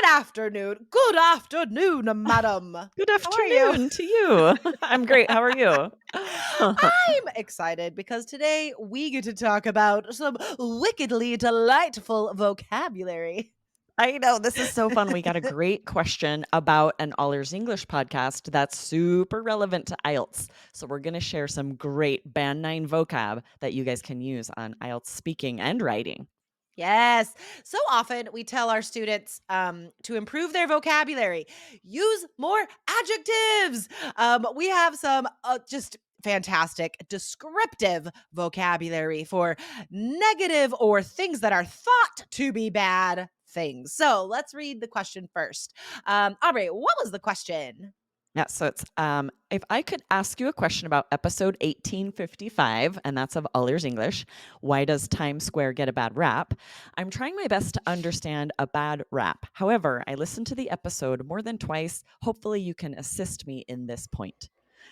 Good afternoon. Good afternoon, madam. Good How are you? afternoon to you. I'm great. How are you? I'm excited because today we get to talk about some wickedly delightful vocabulary. I know this is so fun. We got a great question about an All Ears English podcast that's super relevant to IELTS. So we're going to share some great Band 9 vocab that you guys can use on IELTS speaking and writing. Yes. So often we tell our students to improve their vocabulary, use more adjectives. We have some just fantastic descriptive vocabulary for negative or things that are thought to be bad things. So let's read the question first. Aubrey, what was the question? Yeah, so it's if I could ask you a question about episode 1855, and that's of All Ears English, why does Times Square get a bad rap? I'm trying my best to understand a bad rap. However, I listened to the episode more than twice. Hopefully, you can assist me in this point.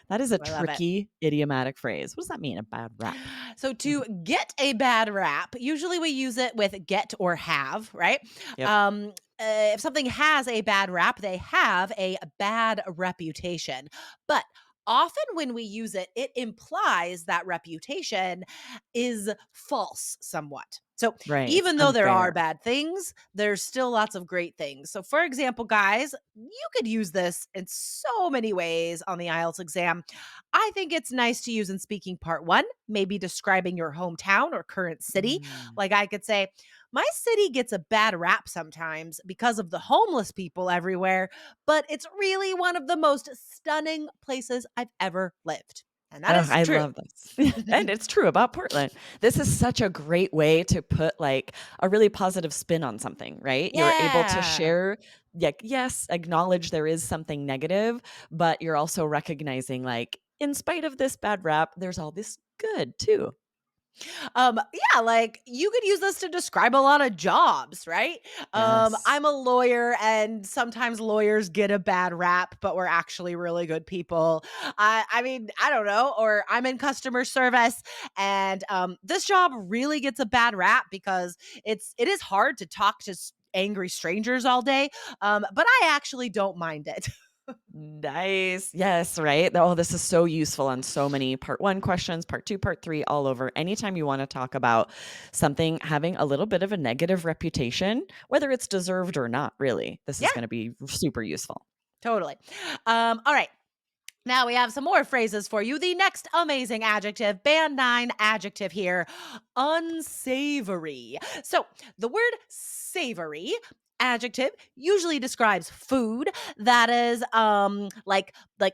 That is a I love it. tricky idiomatic phrase. What does that mean, a bad rap? So to get a bad rap, usually we use it with get or have, right? Yep. If something has a bad rap, they have a bad reputation. But often when we use it, it implies that reputation is false somewhat. So Right. It's even though there are unfair. bad things, there's still lots of great things. So, for example, guys, you could use this in so many ways on the IELTS exam. I think it's nice to use in speaking part one, maybe describing your hometown or current city. Mm. Like I could say, my city gets a bad rap sometimes because of the homeless people everywhere, but it's really one of the most stunning places I've ever lived. And that Oh, is I true. love this. And it's true about Portland. This is such a great way to put like a really positive spin on something, right? You're able to Yeah. share, like, yes, acknowledge there is something negative, but you're also recognizing, like, in spite of this bad rap, there's all this good too. Yeah, like you could use this to describe a lot of jobs, right? Yes. I'm a lawyer and sometimes lawyers get a bad rap, but we're actually really good people. I mean, I don't know, or I'm in customer service and this job really gets a bad rap because it is hard to talk to angry strangers all day. But I actually don't mind it. Nice. Yes, right. Oh, this is so useful on so many part one questions, part two, part three, all over. Anytime you want to talk about something having a little bit of a negative reputation, whether it's deserved or not, really, this is Yeah, going to be super useful. totally. All right. Now we have some more phrases for you. The next amazing adjective, band 9 adjective here, unsavory. So the word savory adjective usually describes food that is like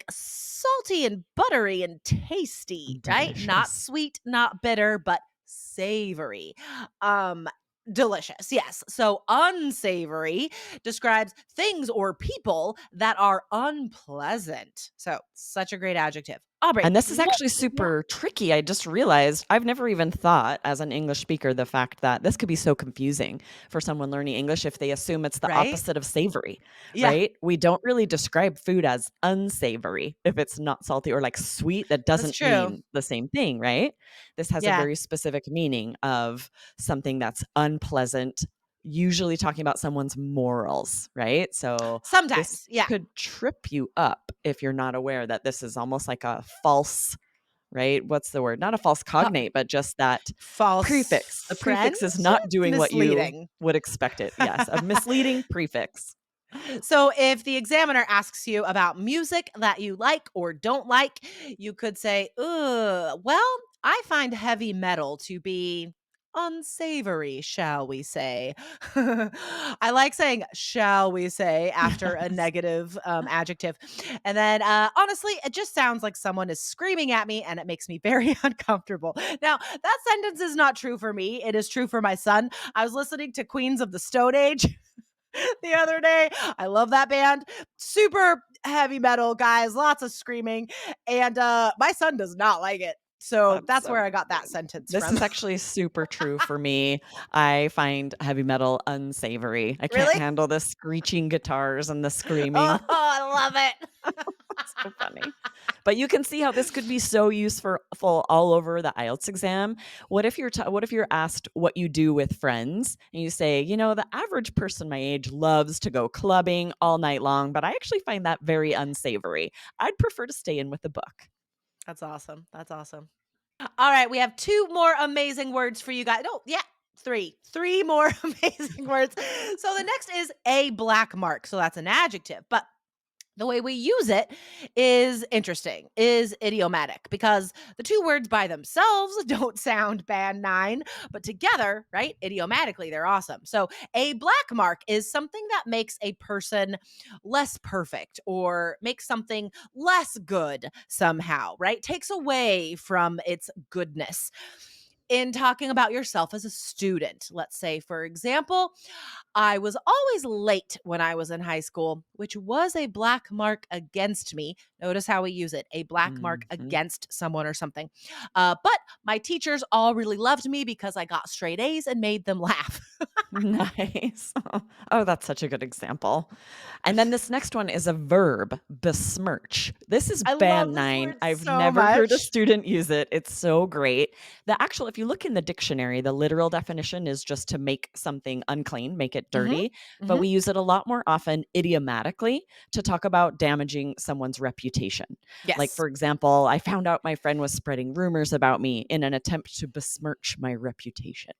salty and buttery and tasty, right? Not Delicious. sweet, not bitter, but savory. Um Delicious. Yes. So unsavory describes things or people that are unpleasant. So, such a great adjective. Aubrey, And this is what? actually Yeah. super tricky. I just realized I've never even thought, as an English speaker, the fact that this could be so confusing for someone learning English if they assume it's the Right? opposite of savory, Yeah, right? We don't really describe food as unsavory if it's not salty or like sweet. That that's doesn't true. mean the same thing, right? This has a Yeah. very specific meaning of something that's unpleasant, usually talking about someone's morals, right? So this Sometimes. Yeah. could trip you up if you're not aware that this is almost like a false, right? What's the word? Not a false Hu- cognate, but just that False prefix. The prefix is friends? not doing what you Misleading. would expect it. Yes, a misleading prefix. So, if the examiner asks you about music that you like or don't like, you could say, ugh, well, I find heavy metal to be unsavory, shall we say. I like saying, shall we say, after a Yes. negative adjective. And then, honestly, it just sounds like someone is screaming at me and it makes me very uncomfortable. Now, that sentence is not true for me. It is true for my son. I was listening to Queens of the Stone Age the other day. I love that band. Super heavy metal, guys, lots of screaming. And my son does not like it. So That's that's so where I got that funny. sentence This from. is actually super true for me. I find heavy metal unsavory. I can't Really? handle the screeching guitars and the Oh, screaming. I love it. So funny. But you can see how this could be so useful all over the IELTS exam. What if you're asked what you do with friends and you say, you know, the average person my age loves to go clubbing all night long, but I actually find that very unsavory. I'd prefer to stay in with a book. That's awesome. That's awesome. All right, we have 2 more amazing words for you guys. No, yeah, 3. 3 more amazing words. So the next is a black mark. So that's an adjective, but the way we use it is interesting, is idiomatic, because the 2 words by themselves don't sound bad 9, but together, right, idiomatically, they're awesome. So a black mark is something that makes a person less perfect or makes something less good somehow, right? Takes away from its goodness. In talking about yourself as a student, let's say, for example, I was always late when I was in high school, which was a black mark against me. Notice how we use it, a black mark Mhm. against someone or something. But my teachers all really loved me because I got straight A's and made them laugh. Nice. Oh, that's such a good example. And then this next one is a verb, besmirch. This is I band love this 9. word I've so never heard a much. student use it. It's so great. If you look in the dictionary, the literal definition is just to make something unclean, make it Hmm. dirty. But Hmm. we use it a lot more often idiomatically to talk about damaging someone's reputation. Like, Yes. for example, I found out my friend was spreading rumors about me in an attempt to besmirch my reputation.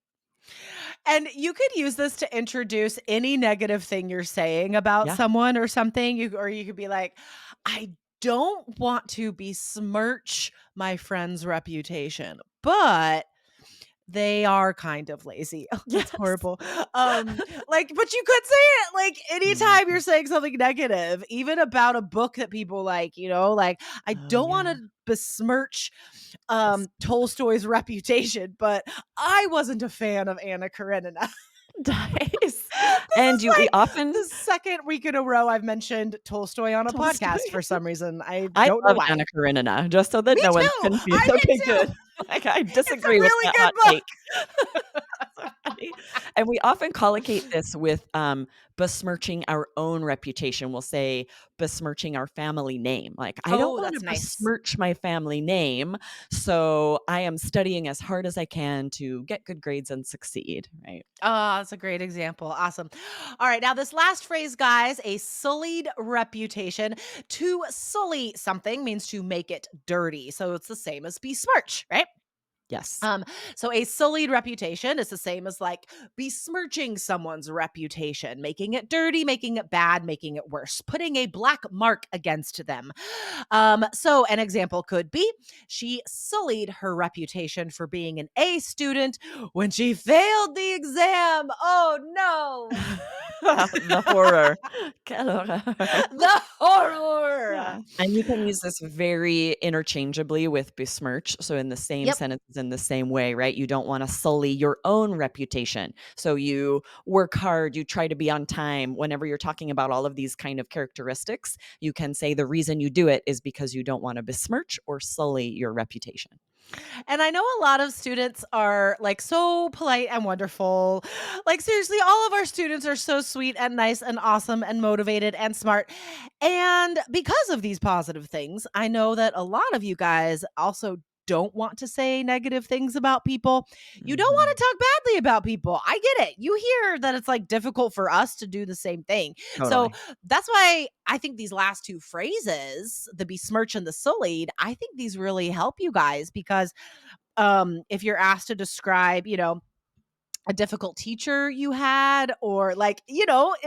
And you could use this to introduce any negative thing you're saying about Yeah. someone or something. Or you could be like, I don't want to besmirch my friend's reputation, but they are kind of lazy. Oh, that's Yes. horrible. But you could say it like anytime you're Mhm. saying something negative, even about a book that people like, like, I Oh, don't want yeah. to besmirch This Tolstoy's reputation, but I wasn't a fan of Anna Karenina. dice. This And is you we like often the second week in a row I've mentioned Tolstoy on a Tolstoy. podcast for some reason. I I don't know love why. Anna Karenina, just so that Me no one's too. confused. I Okay, did good. too. Like, I It's a disagree with really that good hot book. take. So funny. And we often collocate this with, besmirching our own reputation. We'll say besmirching our family name. Like, I don't Oh, wanna that's nice. besmirch my family name, so I am studying as hard as I can to get good grades and succeed, right? Oh, that's a great example. Awesome. All right. Now, this last phrase, guys, a sullied reputation. To sully something means to make it dirty. So it's the same as besmirch, right? Yes. Um, so a sullied reputation is the same as like besmirching someone's reputation, making it dirty, making it bad, making it worse, putting a black mark against them. So an example could be she sullied her reputation for being an A student when she failed the exam. Oh no. The horror. Quelle horreur. The horror. Yeah, and you can use this very interchangeably with besmirch, so in the same Yep. sentence, in the same way, right? You don't wanna sully your own reputation, so you work hard, you try to be on time. Whenever you're talking about all of these kind of characteristics, you can say the reason you do it is because you don't wanna besmirch or sully your reputation. And I know a lot of students are like so polite and wonderful. Like, seriously, all of our students are so sweet and nice and awesome and motivated and smart. And because of these positive things, I know that a lot of you guys also don't want to say negative things about people. You don't want Mhm. to talk badly about people. I get it. You hear that it's like difficult for us to do the same thing. So Totally. that's why I think these last 2 phrases, the besmirch and the sullied, I think these really help you guys because if you're asked to describe, a difficult teacher you had or like,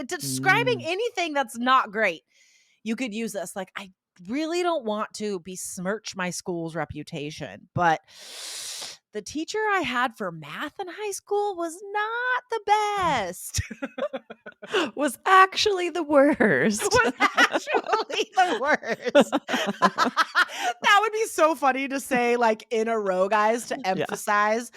describing Mm. anything that's not great, you could use this. Like, I really don't want to besmirch my school's reputation, but the teacher I had for math in high school was not the best. Was actually the worst. Was actually the worst. That would be so funny to say, like, in a row, guys, to Yeah. emphasize.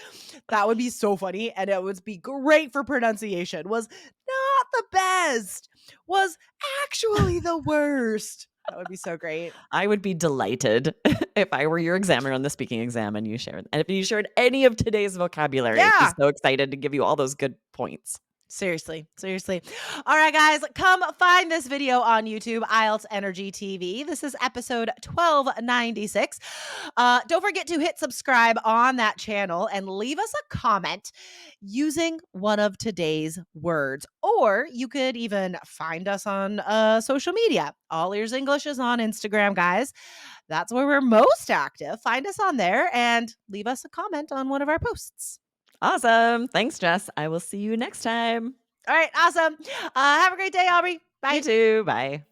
That would be so funny, and it would be great for pronunciation. Was not the best, was actually the worst. That would be so great. I would be delighted if I were your examiner on the speaking exam and if you shared any of today's vocabulary. I'd be Yeah. so excited to give you all those good points. Seriously, seriously. All right, guys, come find this video on YouTube, IELTS Energy TV. This is episode 1296. Don't forget to hit subscribe on that channel and leave us a comment using one of today's words. Or you could even find us on social media. All Ears English is on Instagram, guys. That's where we're most active. Find us on there and leave us a comment on one of our posts. Awesome. Thanks, Jess. I will see you next time. All right, awesome. Have a great day, Aubrey. You Bye. too. Bye.